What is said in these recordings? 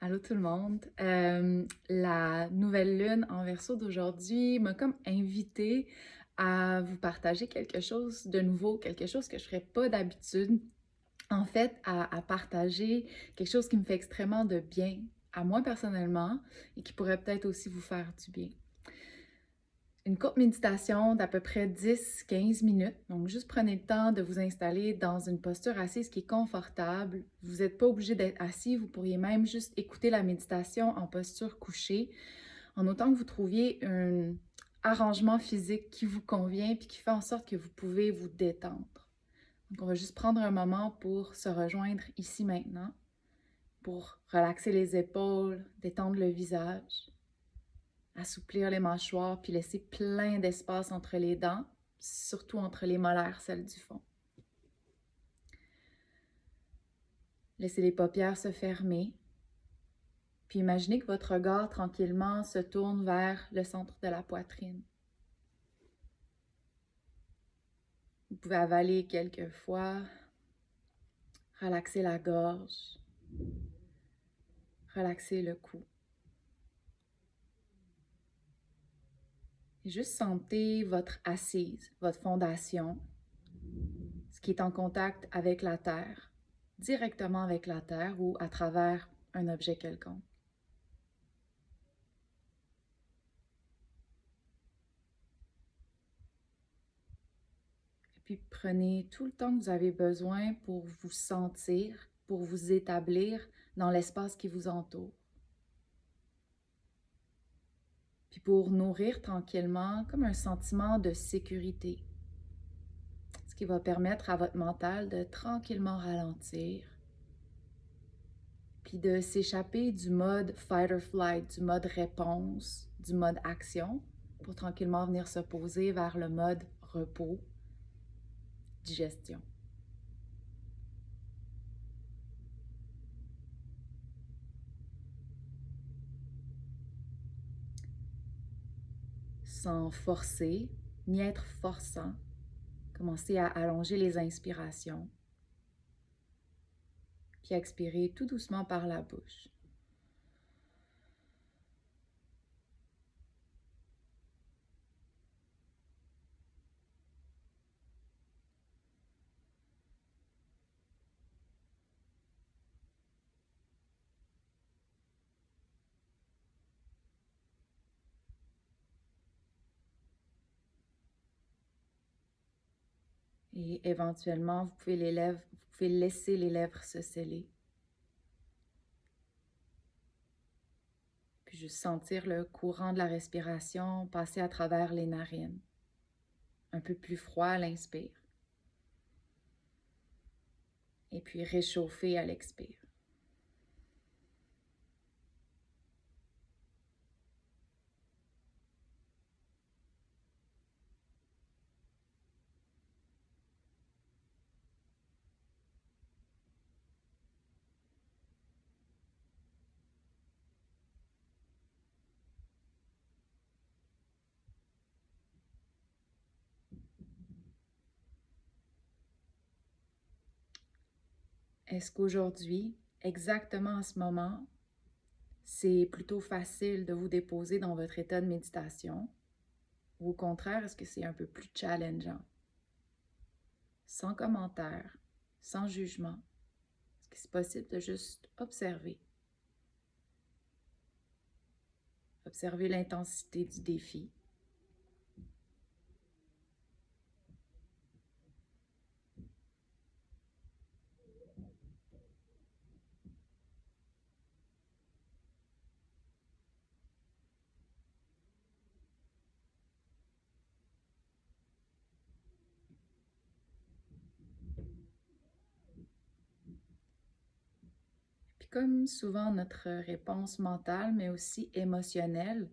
Allô tout le monde. La nouvelle lune en Verseau d'aujourd'hui m'a comme invitée à vous partager quelque chose de nouveau, quelque chose que je ferais pas d'habitude. En fait, à partager quelque chose qui me fait extrêmement de bien à moi personnellement et qui pourrait peut-être aussi vous faire du bien. Une courte méditation d'à peu près 10-15 minutes. Donc, juste prenez le temps de vous installer dans une posture assise qui est confortable. Vous n'êtes pas obligé d'être assis. Vous pourriez même juste écouter la méditation en posture couchée, en autant que vous trouviez un arrangement physique qui vous convient puis qui fait en sorte que vous pouvez vous détendre. Donc, on va juste prendre un moment pour se rejoindre ici maintenant, pour relaxer les épaules, détendre le visage, assouplir les mâchoires, puis laisser plein d'espace entre les dents, surtout entre les molaires, celles du fond. Laissez les paupières se fermer, puis imaginez que votre regard tranquillement se tourne vers le centre de la poitrine. Vous pouvez avaler quelques fois, relaxer la gorge, relaxer le cou. Et juste sentez votre assise, votre fondation, ce qui est en contact avec la terre, directement avec la terre ou à travers un objet quelconque. Et puis prenez tout le temps que vous avez besoin pour vous sentir, pour vous établir dans l'espace qui vous entoure. Puis pour nourrir tranquillement comme un sentiment de sécurité, ce qui va permettre à votre mental de tranquillement ralentir, puis de s'échapper du mode fight or flight, du mode réponse, du mode action, pour tranquillement venir se poser vers le mode repos, digestion. Sans forcer, ni être forçant, commencez à allonger les inspirations, puis expirer tout doucement par la bouche. Et éventuellement, vous pouvez laisser les lèvres se sceller. Puis juste sentir le courant de la respiration passer à travers les narines. Un peu plus froid à l'inspire. Et puis réchauffer à l'expire. Est-ce qu'aujourd'hui, exactement à ce moment, c'est plutôt facile de vous déposer dans votre état de méditation? Ou au contraire, est-ce que c'est un peu plus challengeant? Sans commentaire, sans jugement. Est-ce que c'est possible de juste observer? Observer l'intensité du défi. Puis comme souvent notre réponse mentale, mais aussi émotionnelle,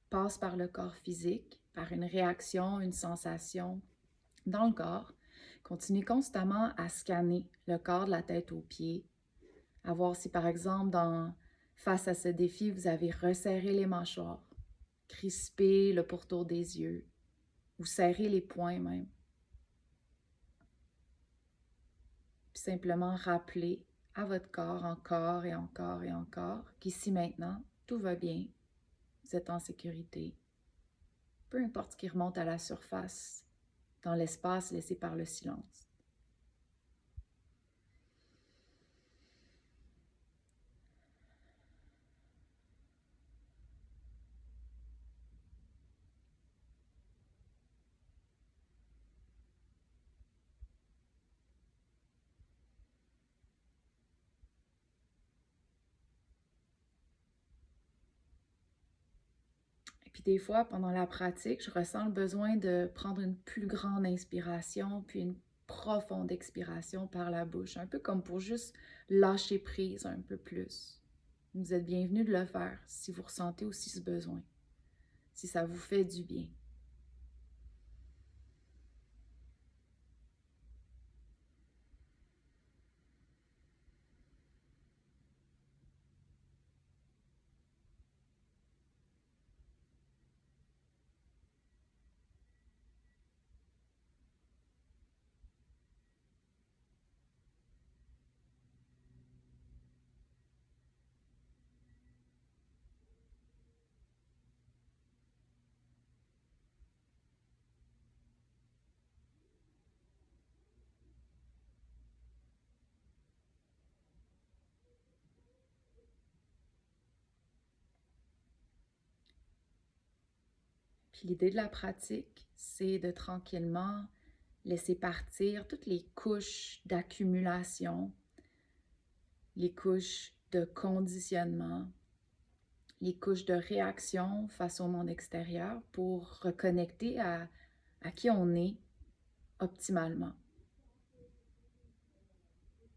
passe par le corps physique, par une réaction, une sensation dans le corps, continuez constamment à scanner le corps de la tête aux pieds, à voir si par exemple, face à ce défi, vous avez resserré les mâchoires, crispé le pourtour des yeux, ou serré les poings même. Puis simplement rappeler à votre corps encore et encore et encore qu'ici maintenant, tout va bien, vous êtes en sécurité. Peu importe ce qui remonte à la surface, dans l'espace laissé par le silence. Et puis des fois, pendant la pratique, je ressens le besoin de prendre une plus grande inspiration, puis une profonde expiration par la bouche, un peu comme pour juste lâcher prise un peu plus. Vous êtes bienvenue de le faire si vous ressentez aussi ce besoin, si ça vous fait du bien. Puis l'idée de la pratique, c'est de tranquillement laisser partir toutes les couches d'accumulation, les couches de conditionnement, les couches de réaction face au monde extérieur pour reconnecter à qui on est optimalement,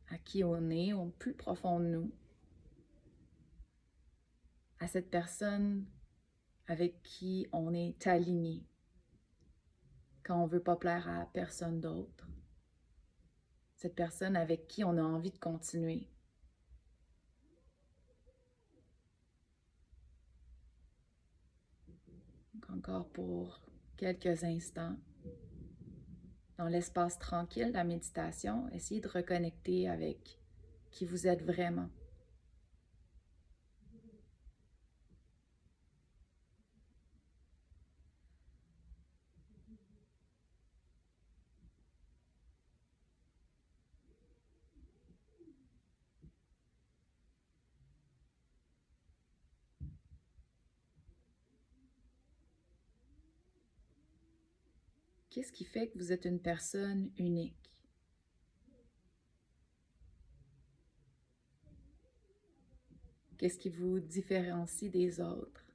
à qui on est au plus profond de nous, à cette personne avec qui on est aligné quand on ne veut pas plaire à personne d'autre, cette personne avec qui on a envie de continuer. Donc encore pour quelques instants, dans l'espace tranquille de la méditation, essayez de reconnecter avec qui vous êtes vraiment. Qu'est-ce qui fait que vous êtes une personne unique? Qu'est-ce qui vous différencie des autres?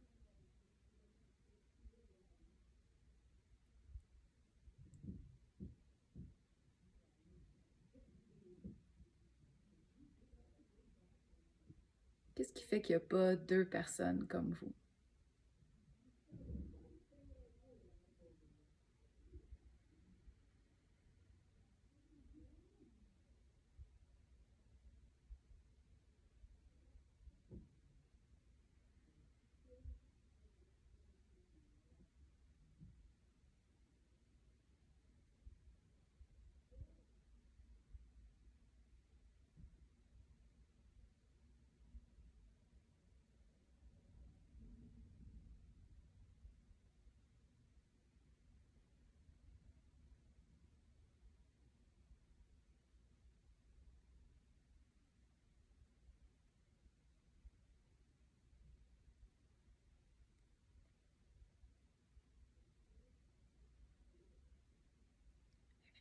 Qu'est-ce qui fait qu'il n'y a pas deux personnes comme vous?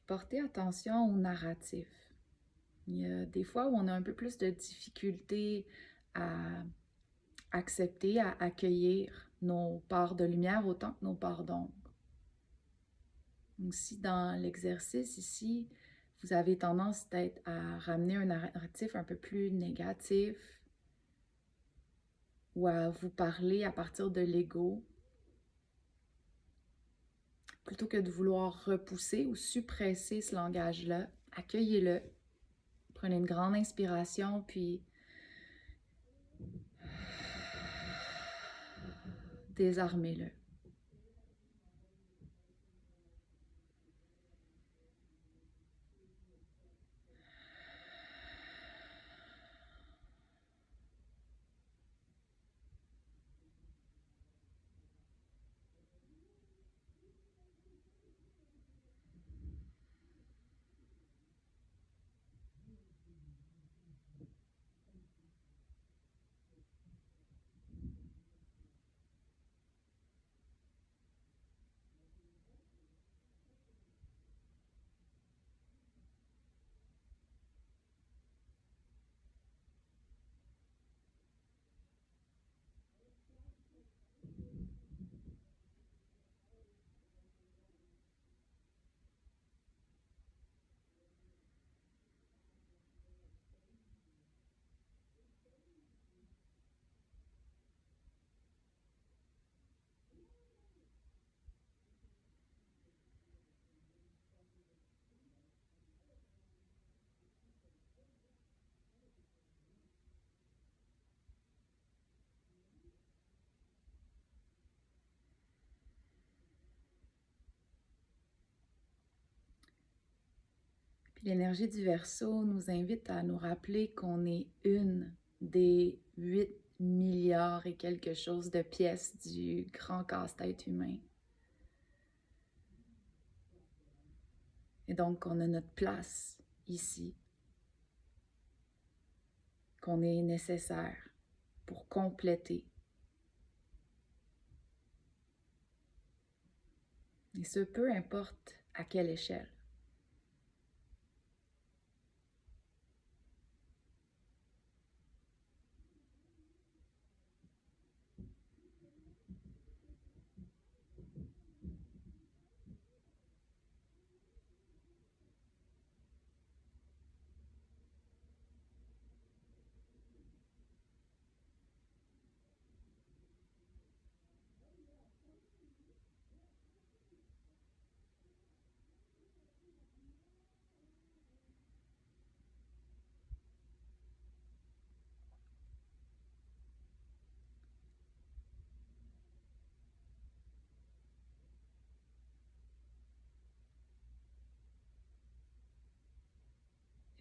Portez attention au narratif. Il y a des fois où on a un peu plus de difficulté à accepter, à accueillir nos parts de lumière autant que nos parts d'ombre. Donc si dans l'exercice ici, vous avez tendance peut-être à ramener un narratif un peu plus négatif ou à vous parler à partir de l'ego, plutôt que de vouloir repousser ou suppresser ce langage-là, accueillez-le. Prenez une grande inspiration, puis désarmez-le. L'énergie du Verseau nous invite à nous rappeler qu'on est une des 8 milliards et quelque chose de pièces du grand casse-tête humain. Et donc qu'on a notre place ici, qu'on est nécessaire pour compléter. Et ce, peu importe à quelle échelle.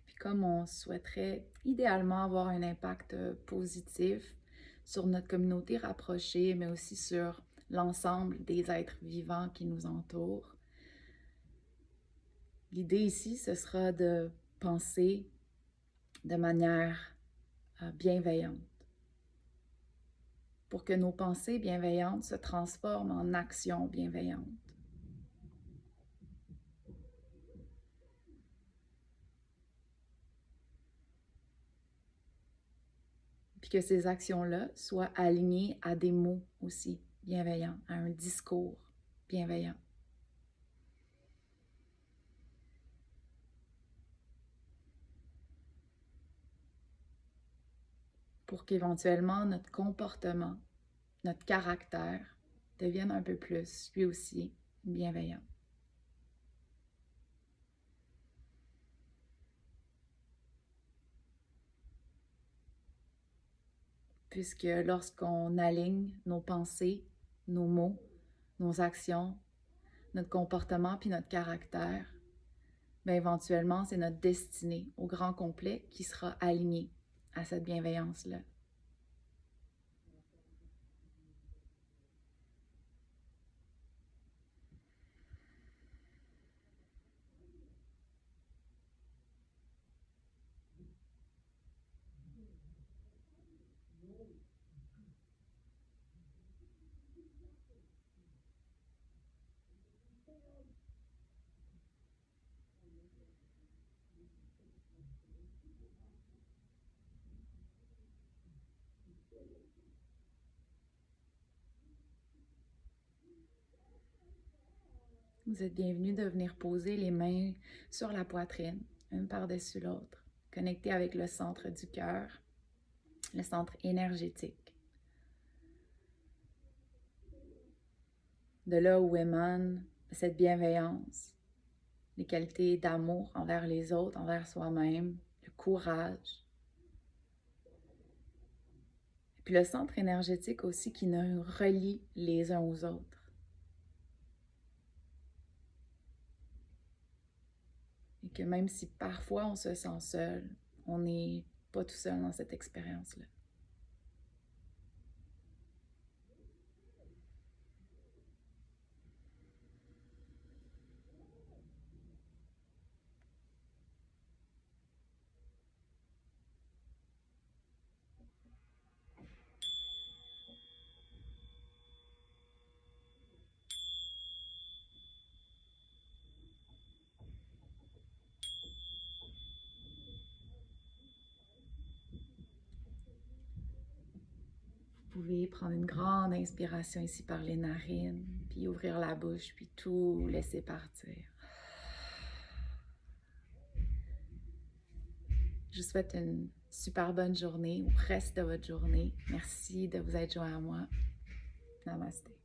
Puis comme on souhaiterait idéalement avoir un impact positif sur notre communauté rapprochée, mais aussi sur l'ensemble des êtres vivants qui nous entourent, l'idée ici, ce sera de penser de manière bienveillante, pour que nos pensées bienveillantes se transforment en actions bienveillantes. Puis que ces actions-là soient alignées à des mots aussi bienveillants, à un discours bienveillant. Pour qu'éventuellement notre comportement, notre caractère devienne un peu plus, lui aussi, bienveillant. Puisque lorsqu'on aligne nos pensées, nos mots, nos actions, notre comportement puis notre caractère, bien éventuellement, c'est notre destinée au grand complet qui sera alignée à cette bienveillance-là. Vous êtes bienvenus de venir poser les mains sur la poitrine, une par-dessus l'autre, connecté avec le centre du cœur, le centre énergétique. De là où émane cette bienveillance, les qualités d'amour envers les autres, envers soi-même, le courage. Et puis le centre énergétique aussi qui nous relie les uns aux autres. Et que même si parfois on se sent seul, on n'est pas tout seul dans cette expérience-là. Vous pouvez prendre une grande inspiration ici par les narines, puis ouvrir la bouche, puis tout laisser partir. Je vous souhaite une super bonne journée, au reste de votre journée. Merci de vous être joint à moi. Namasté.